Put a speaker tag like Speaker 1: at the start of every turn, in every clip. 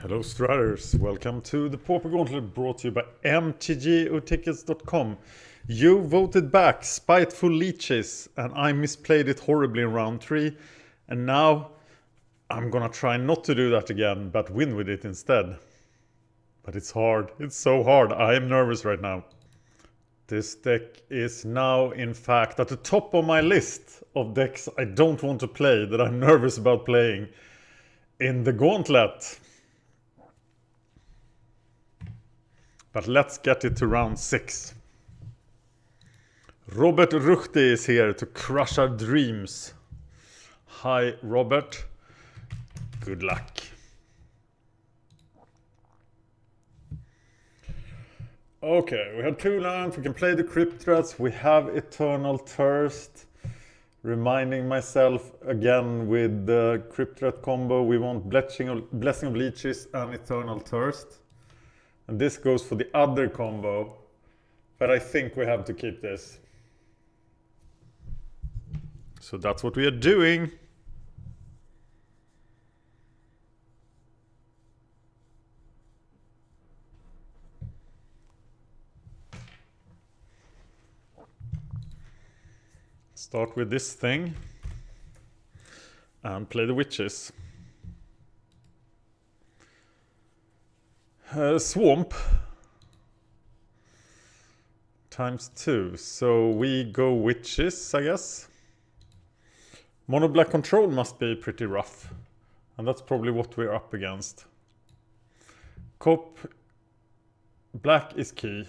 Speaker 1: Hello Striders, welcome to the Pauper Gauntlet brought to you by mtgotickets.com. You voted back Spiteful Leeches and I misplayed it horribly in round 3, and now I'm gonna try not to do that again but win with it instead. But it's hard, it's so hard, I am nervous right now. This deck is now in fact at the top of my list of decks I don't want to play, that I'm nervous about playing in the Gauntlet. But let's get it to round 6. Robert Ruchti is here to crush our dreams. Hi Robert. Good luck. Okay, we have 2 lands, we can play the Crypt Rats, we have Eternal Thirst. Reminding myself again with the Crypt Rat combo, we want Blessing of Leeches and Eternal Thirst. And this goes for the other combo, but I think we have to keep this. So that's what we are doing. Start with this thing and play the witches. Swamp times 2, so we go witches, I guess. Mono black control must be pretty rough, and that's probably what we're up against. Cop black is key.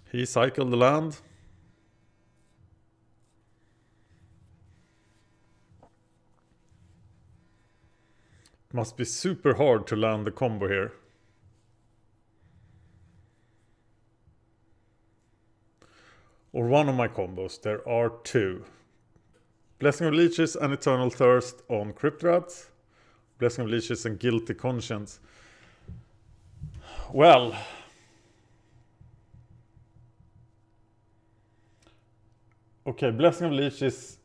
Speaker 1: He cycled the land. Must be super hard to land the combo here. Or one of my combos. There are 2. Blessing of Leeches and Eternal Thirst on Crypt Rats. Blessing of Leeches and Guilty Conscience. Well, okay, Blessing of Leeches,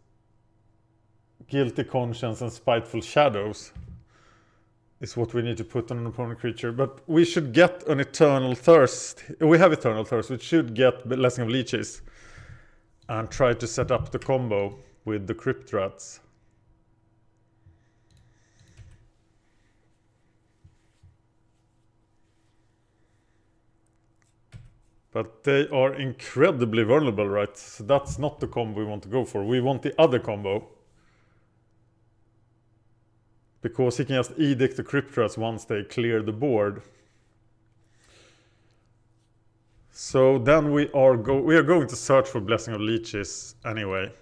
Speaker 1: Guilty Conscience and Spiteful Shadows is what we need to put on an opponent creature, but we should get an Eternal Thirst. We have Eternal Thirst, we should get Blessing of Leeches and try to set up the combo with the Crypt Rats. But they are incredibly vulnerable, right? So that's not the combo we want to go for. We want the other combo. Because he can just edict the Crypt Rats once they clear the board. So then we are going to search for Blessing of Leeches anyway.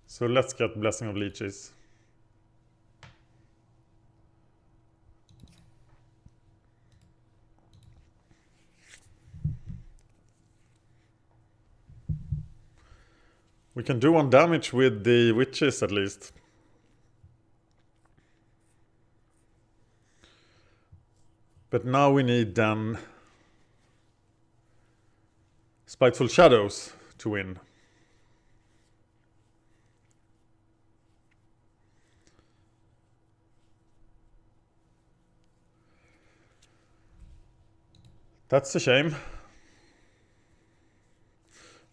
Speaker 1: So let's get Blessing of Leeches. We can do 1 damage with the witches at least. But now we need then Spiteful Shadows to win. That's a shame.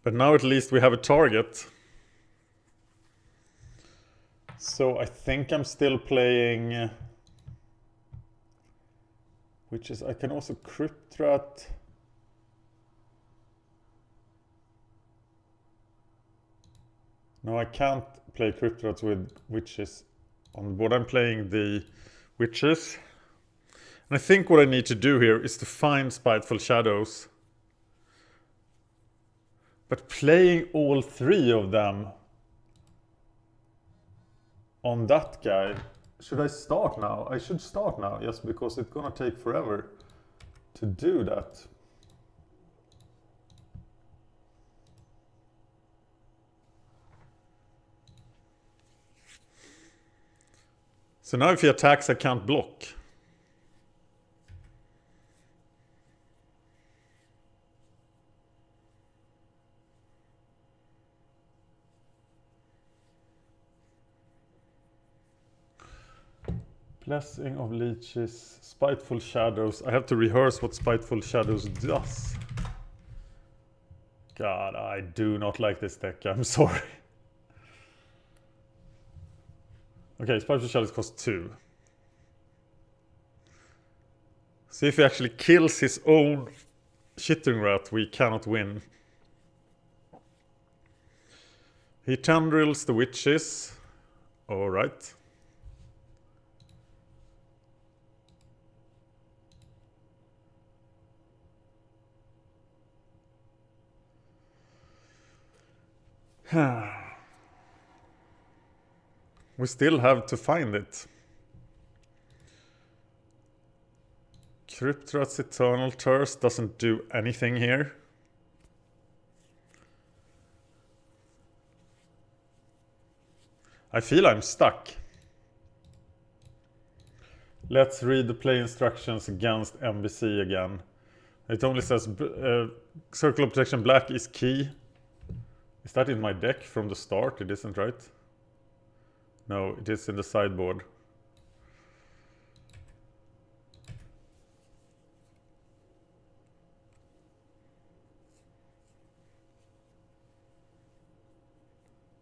Speaker 1: But now at least we have a target. So I think I'm still playing witches. I can also Crypt Rat. No, I can't play Crypt Rats with witches on the board. I'm playing the witches. And I think what I need to do here is to find Spiteful Shadows. But playing all 3 of them on that guy, should I start now? I should start now, just because it's gonna take forever to do that. So now if he attacks, I can't block. Blessing of Leeches, Spiteful Shadows. I have to rehearse what Spiteful Shadows does. God, I do not like this deck, I'm sorry. Okay, Spiteful Shadows cost 2. See if he actually kills his own Chittering Rat, we cannot win. He tendrils the witches. Alright. We still have to find it. Cryptrat's Eternal Thirst doesn't do anything here. I feel I'm stuck. Let's read the play instructions against MBC again. It only says Circle of Protection Black is key. Is that in my deck from the start? It isn't, right? No, it is in the sideboard.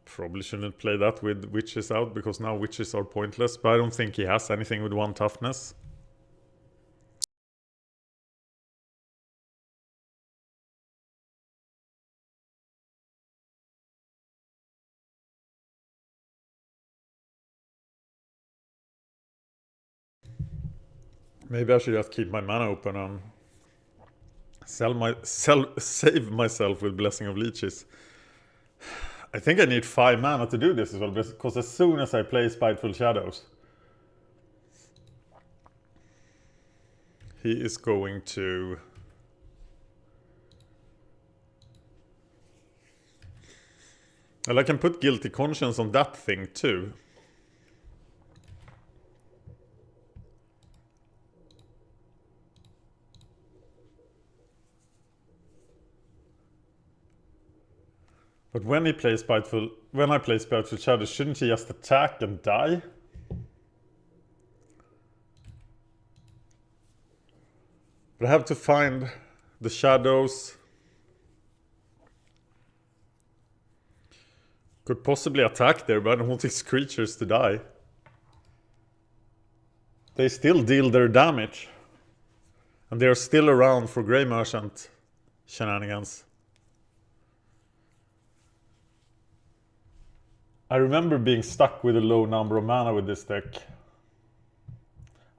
Speaker 1: Probably shouldn't play that with witches out, because now witches are pointless, but I don't think he has anything with 1 toughness. Maybe I should just keep my mana open and save myself with Blessing of Leeches. I think I need 5 mana to do this as well, because as soon as I play Spiteful Shadows, he is going to... Well, I can put Guilty Conscience on that thing too. But when I play Spiteful Shadows, shouldn't he just attack and die? But I have to find the shadows. Could possibly attack there, but I don't want these creatures to die. They still deal their damage. And they are still around for Grey Merchant shenanigans. I remember being stuck with a low number of mana with this deck.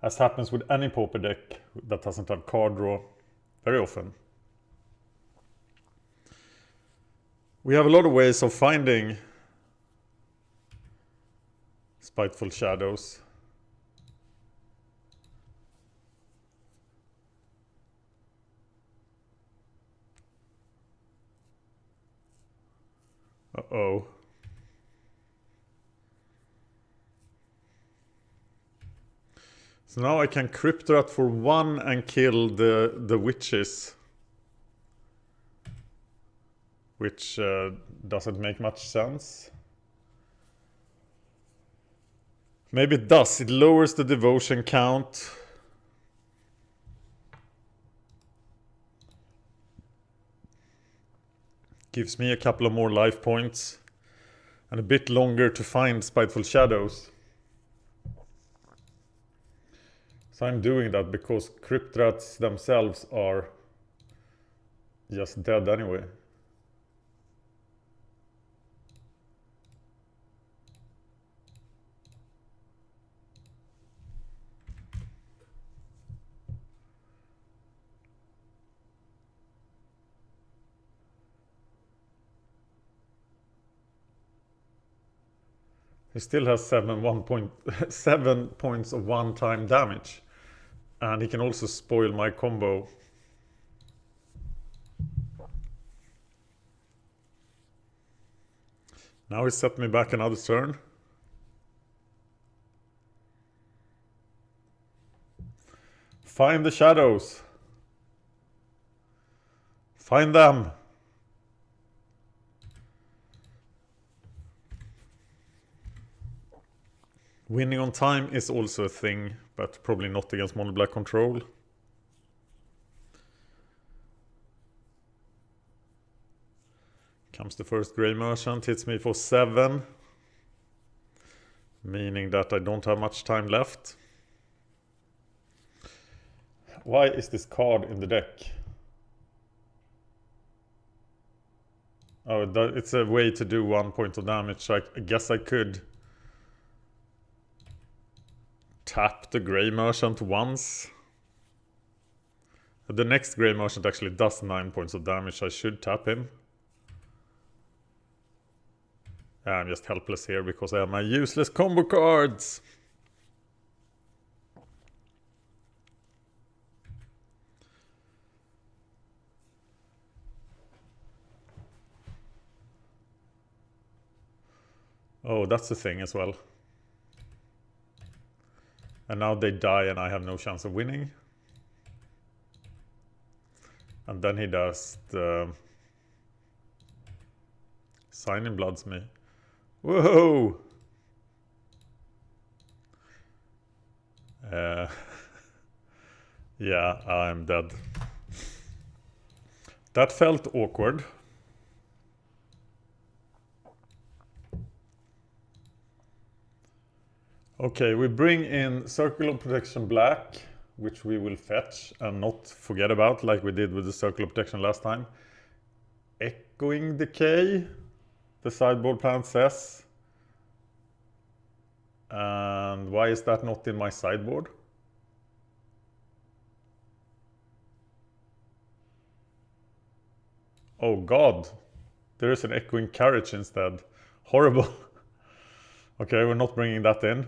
Speaker 1: As happens with any Pauper deck that doesn't have card draw very often. We have a lot of ways of finding Spiteful Shadows. Uh-oh. So now I can Cryptrat for 1 and kill the witches. Which doesn't make much sense. Maybe it does. It lowers the devotion count. Gives me a couple of more life points. And a bit longer to find Spiteful Shadows. So I'm doing that because Cryptrats themselves are just dead anyway. He still has 7 points of one-time damage. And he can also spoil my combo. Now he set me back another turn. Find the shadows. Find them. Winning on time is also a thing, but probably not against mono black control. Comes the first Grey Merchant, hits me for 7. Meaning that I don't have much time left. Why is this card in the deck? Oh, it's a way to do 1 point of damage. I guess I could tap the Grey Merchant once. The next Grey Merchant actually does 9 points of damage. I should tap him. I'm just helpless here because I have my useless combo cards. Oh, that's the thing as well. And now they die and I have no chance of winning. And then he does the Signing Bloods me. Whoa! Yeah, I'm dead. That felt awkward. Okay, we bring in Circle of Protection Black, which we will fetch and not forget about like we did with the Circle of Protection last time. Echoing Decay, the sideboard plan says. And why is that not in my sideboard? Oh god, there is an Echoing Carriage instead. Horrible. Okay, we're not bringing that in.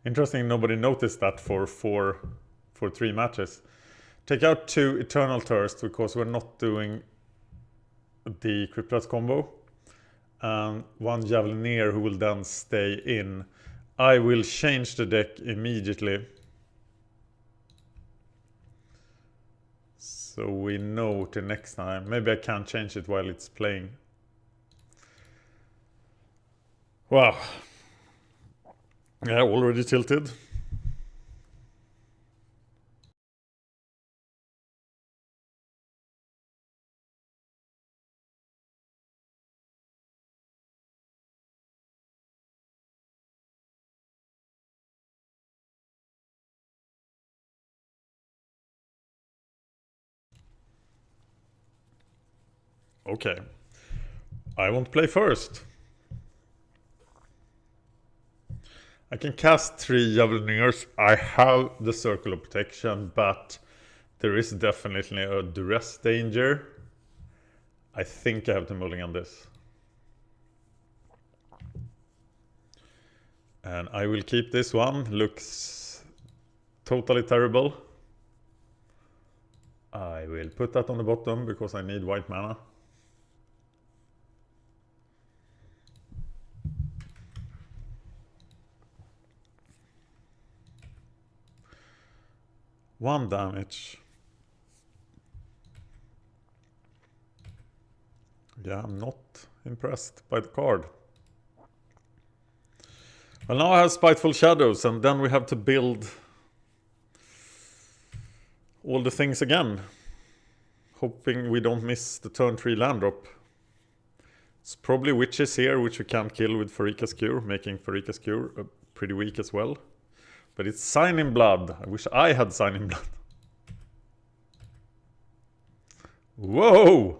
Speaker 1: Interesting, nobody noticed that for 3 matches. Take out 2 Eternal Thirst because we're not doing the Cryptblast combo. And 1 Javelineer who will then stay in. I will change the deck immediately. So we know till next time. Maybe I can't change it while it's playing. Wow. Yeah, already tilted. Okay. I won't play first. I can cast 3 Javelineers. I have the Circle of Protection, but there is definitely a duress danger. I think I have to mulligan this. And I will keep this one. Looks totally terrible. I will put that on the bottom because I need white mana. One damage. Yeah, I'm not impressed by the card. Well, now I have Spiteful Shadows, and then we have to build all the things again. Hoping we don't miss the turn 3 land drop. It's probably Witches here, which we can't kill with Pharika's Cure, making Pharika's Cure pretty weak as well. But it's Signing Blood. I wish I had Signing Blood. Whoa!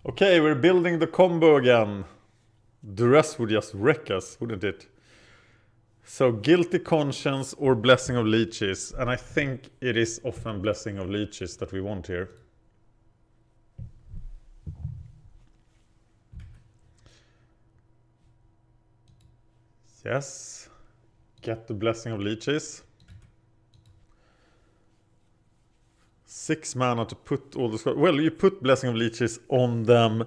Speaker 1: Okay, we're building the combo again. Duress would just wreck us, wouldn't it? So Guilty Conscience or Blessing of Leeches. And I think it is often Blessing of Leeches that we want here. Yes. Get the Blessing of Leeches. 6 mana to put all the... Well, you put Blessing of Leeches on them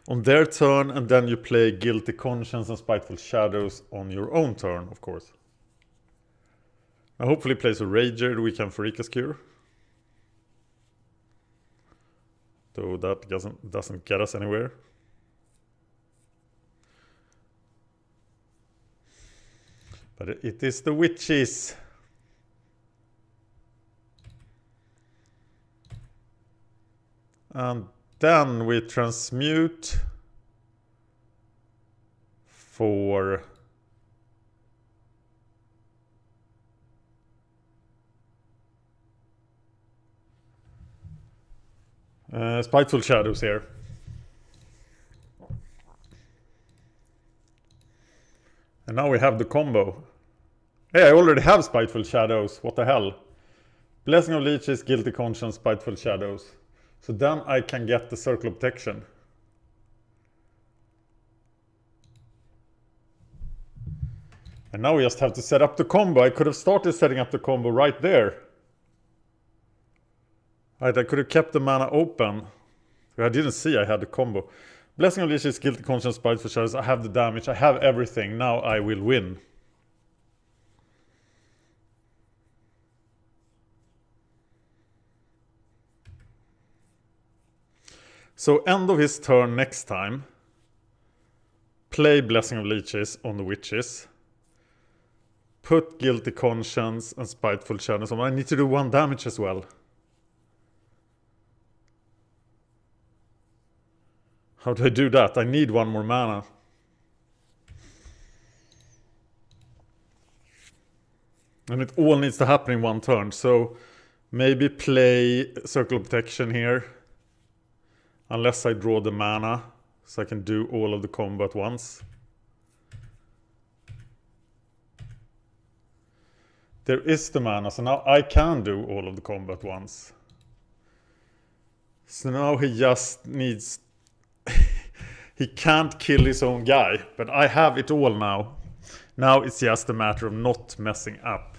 Speaker 1: on their turn, and then you play Guilty Conscience and Spiteful Shadows on your own turn, of course. Now hopefully plays a Rager, we can Pharika's Cure. Though that doesn't get us anywhere. But it is the witches. And then we transmute for Spiteful Shadows here. And now we have the combo. Hey, I already have Spiteful Shadows. What the hell? Blessing of Leeches, Guilty Conscience, Spiteful Shadows. So then I can get the Circle of Protection. And now we just have to set up the combo. I could have started setting up the combo right there. Right, I could have kept the mana open. I didn't see I had the combo. Blessing of Leeches, Guilty Conscience, Spiteful Shadows. I have the damage. I have everything. Now I will win. So end of his turn next time. Play Blessing of Leeches on the witches. Put Guilty Conscience and Spiteful Shadows on. I need to do 1 damage as well. How do I do that? I need 1 more mana. And it all needs to happen in 1 turn. So maybe play Circle of Protection here. Unless I draw the mana. So I can do all of the combo at once. There is the mana. So now I can do all of the combo at once. So now he just needs... He can't kill his own guy. But I have it all now. Now it's just a matter of not messing up.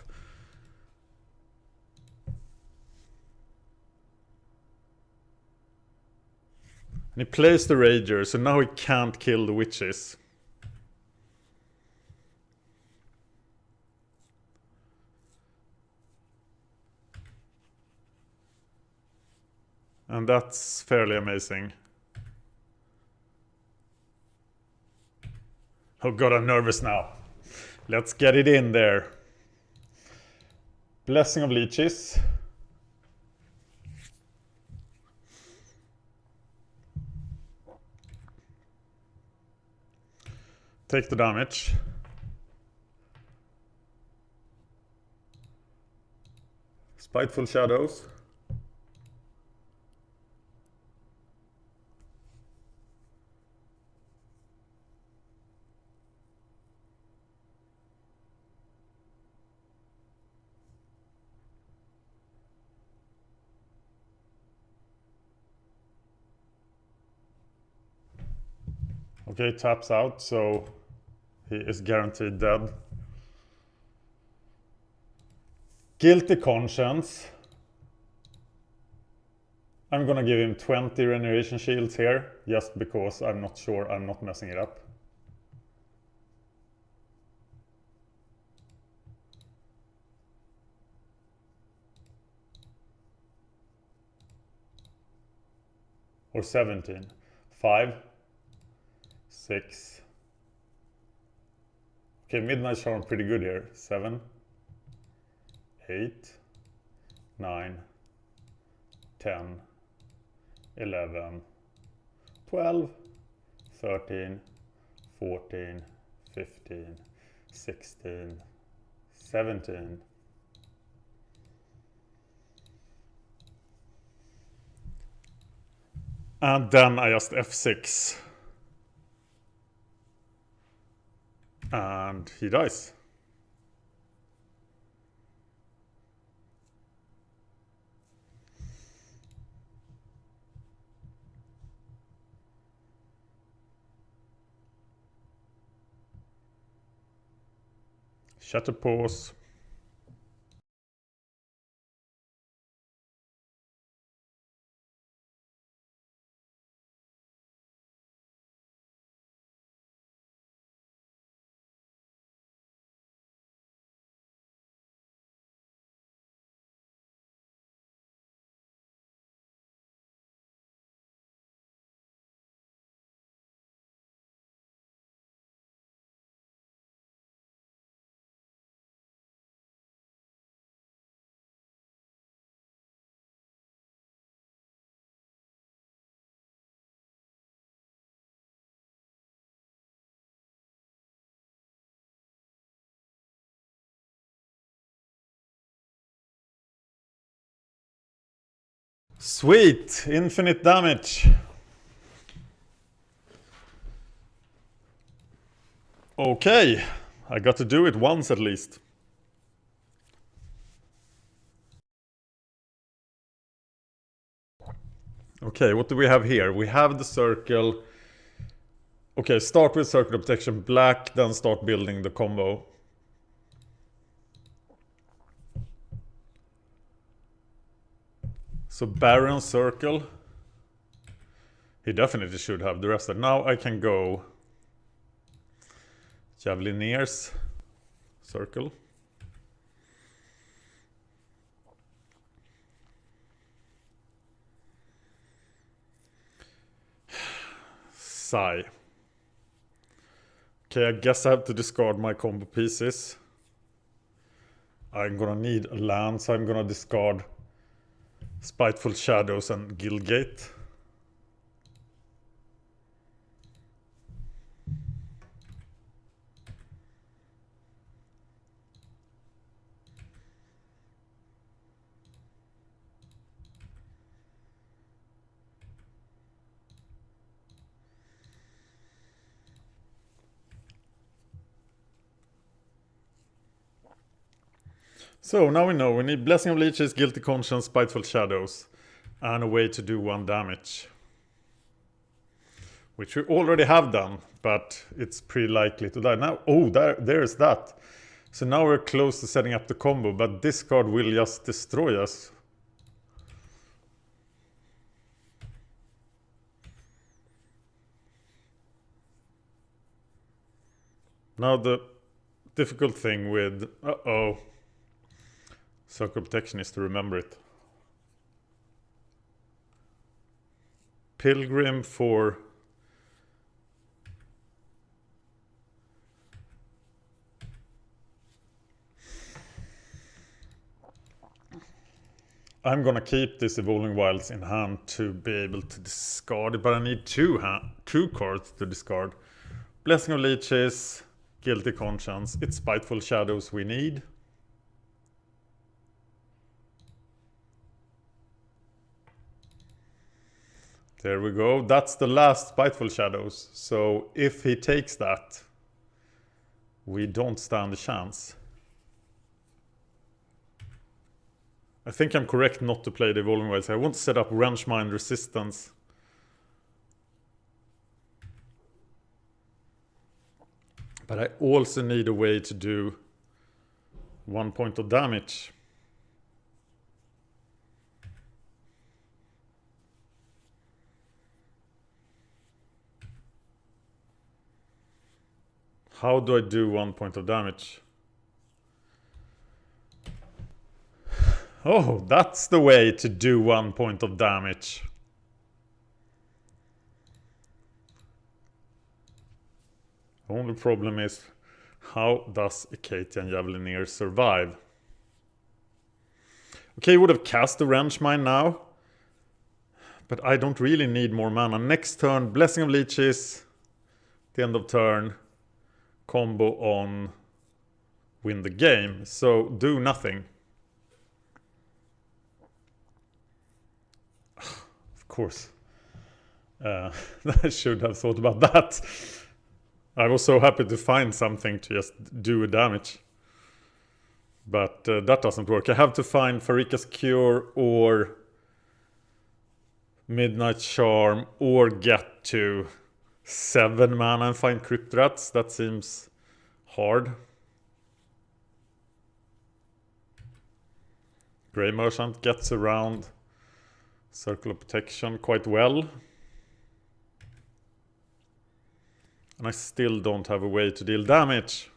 Speaker 1: And he plays the Rager, so now he can't kill the witches. And that's fairly amazing. Oh god, I'm nervous now. Let's get it in there. Blessing of Leeches. Take the damage. Spiteful Shadows. Okay, taps out, so he is guaranteed dead. Guilty Conscience. I'm gonna give him 20 regeneration shields here, just because I'm not sure I'm not messing it up. Or 17. 5. 6. Okay, Midnight Charm pretty good here. 7. 8. 9. 10. 11. 12. 13. 14. 15. 16. 17. And then I just F6. And he dies. Shutter pause. Sweet! Infinite damage. Okay, I got to do it once at least. Okay, what do we have here? We have the circle. Okay, start with circle of protection black, then start building the combo. So Baron circle. He definitely should have the rest of it. Now I can go Javelineers circle. Sigh. Okay, I guess I have to discard my combo pieces. I'm gonna need a land, so I'm gonna discard Spiteful Shadows and Guildgate. So now we know we need Blessing of Leeches, Guilty Conscience, Spiteful Shadows, and a way to do 1 damage. Which we already have done, but it's pretty likely to die. Now, oh, there's that. So now we're close to setting up the combo, but this card will just destroy us. Now the difficult thing with... Circle protection is to remember it. Pilgrim for... I'm gonna keep this Evolving Wilds in hand to be able to discard it, but I need two cards to discard. Blessing of Leeches, Guilty Conscience, it's Spiteful Shadows we need. There we go, that's the last Spiteful Shadows, so if he takes that, we don't stand a chance. I think I'm correct not to play the Evolving Wilds. I want to set up Wrench Mind resistance. But I also need a way to do 1 point of damage. How do I do 1 point of damage? Oh, that's the way to do 1 point of damage. Only problem is, how does Icatian Javelineer survive? Okay, would have cast the Wrench Mine now. But I don't really need more mana. Next turn, Blessing of Leeches. The end of turn. Combo on win the game. So do nothing. Of course. I should have thought about that. I was so happy to find something to just do a damage. But that doesn't work. I have to find Pharika's Cure or Midnight Charm or get to 7 mana and find Crypt Rats. That seems hard. Grey Merchant gets around Circle of Protection quite well. And I still don't have a way to deal damage.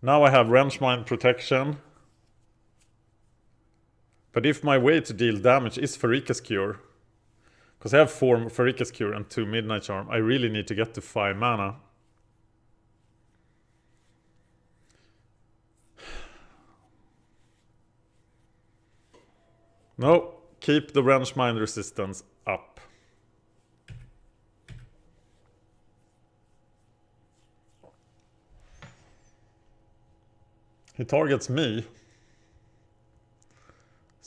Speaker 1: Now I have Wrench Mind protection. But if my way to deal damage is Pharika's Cure, because I have 4 Pharika's Cure and 2 Midnight Charm, I really need to get to 5 mana. No, keep the Wrench Mind resistance up. He targets me.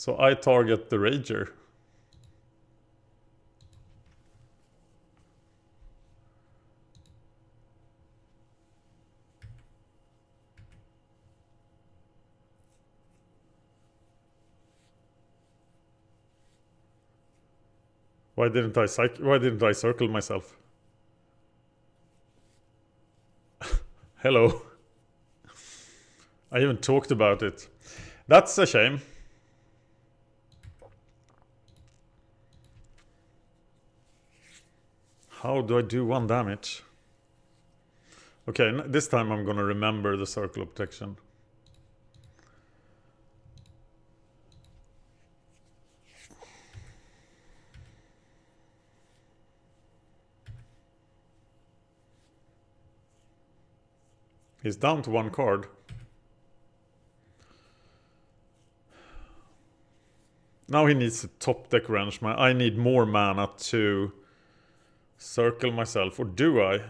Speaker 1: So I target the Rager. Why didn't I circle myself? Hello. I even talked about it. That's a shame. How do I do 1 damage? Okay, this time I'm gonna remember the circle of protection. He's down to 1 card. Now he needs to top deck wrench. I need more mana to circle myself. Or do I?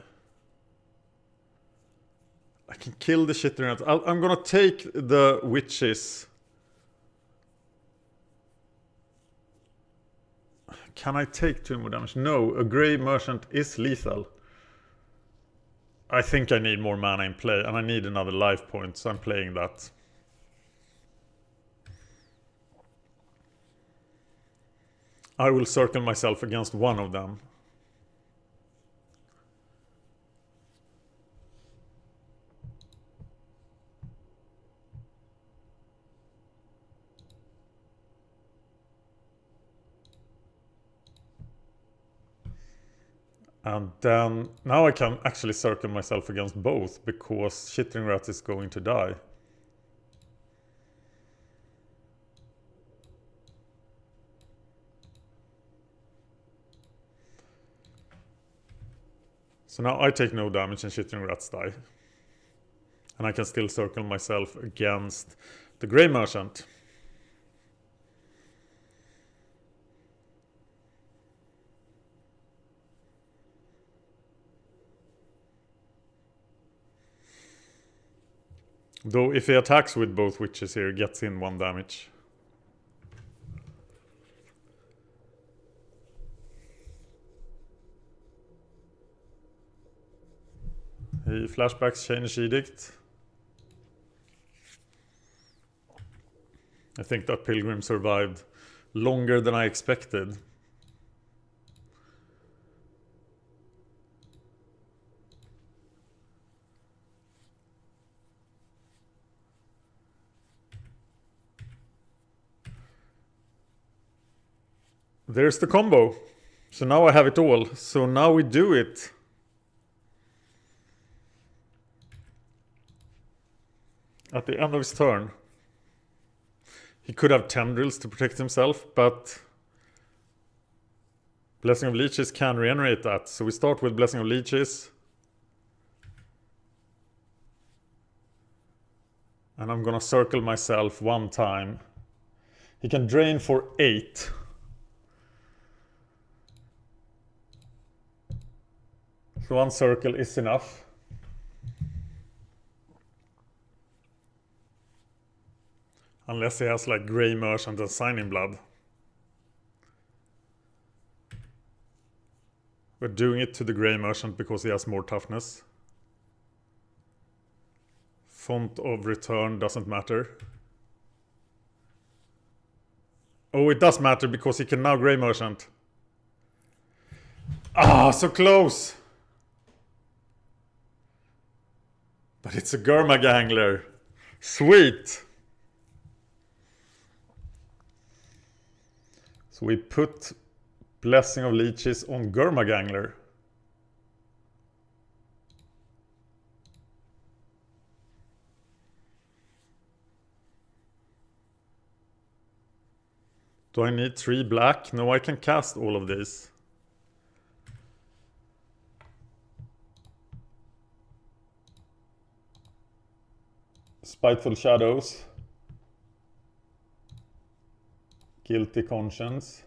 Speaker 1: I can kill the shit around. I'm gonna take the witches. Can I take 2 more damage? No, a grey merchant is lethal. I think I need more mana in play, and I need another life point, so I'm playing that. I will circle myself against one of them. And then, now I can actually circle myself against both, because Shittering Rat is going to die. So now I take no damage and Shittering Rats die. And I can still circle myself against the Grey Merchant. Though if he attacks with both witches here, he gets in 1 damage. He flashbacks Change Edict. I think that Pilgrim survived longer than I expected. There's the combo. So now I have it all. So now we do it. At the end of his turn. He could have Tendrils to protect himself, but Blessing of Leeches can regenerate that. So we start with Blessing of Leeches. And I'm gonna circle myself 1 time. He can drain for 8. So 1 circle is enough. Unless he has like Grey Merchant and Signing Blood. We're doing it to the Grey Merchant because he has more toughness. Font of Return doesn't matter. Oh, it does matter because he can now Grey Merchant. Ah, so close! But it's a Gurmag Angler. Sweet! So we put Blessing of Leeches on Gurmag Angler. Do I need 3 black? No, I can cast all of these. Spiteful Shadows. Guilty Conscience.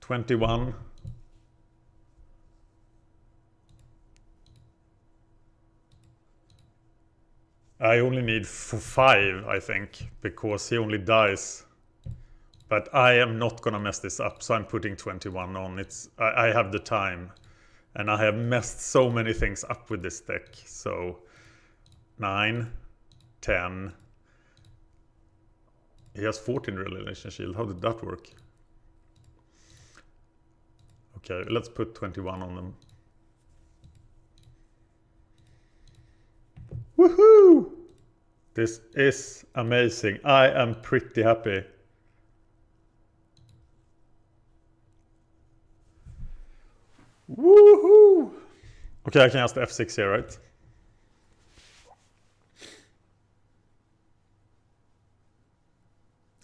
Speaker 1: 21. I only need 5, I think, because he only dies. But I am not gonna mess this up, so I'm putting 21 on. I have the time. And I have messed so many things up with this deck. So 9, 10. He has 14 Revelation Shield. How did that work? Okay, let's put 21 on them. Woohoo! This is amazing. I am pretty happy. Woohoo! Okay, I can ask the F6 here, right?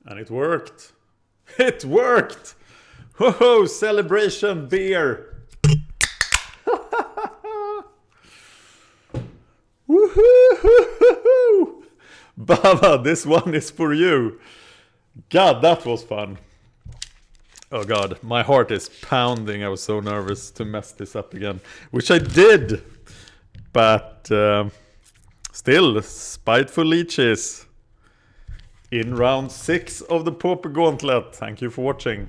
Speaker 1: And it worked. It worked! Whoa, celebration beer! Woohoo! Baba, this one is for you. God, that was fun. Oh god, my heart is pounding. I was so nervous to mess this up again. Which I did! But still, Spiteful Leeches in round 6 of the Pauper Gauntlet. Thank you for watching.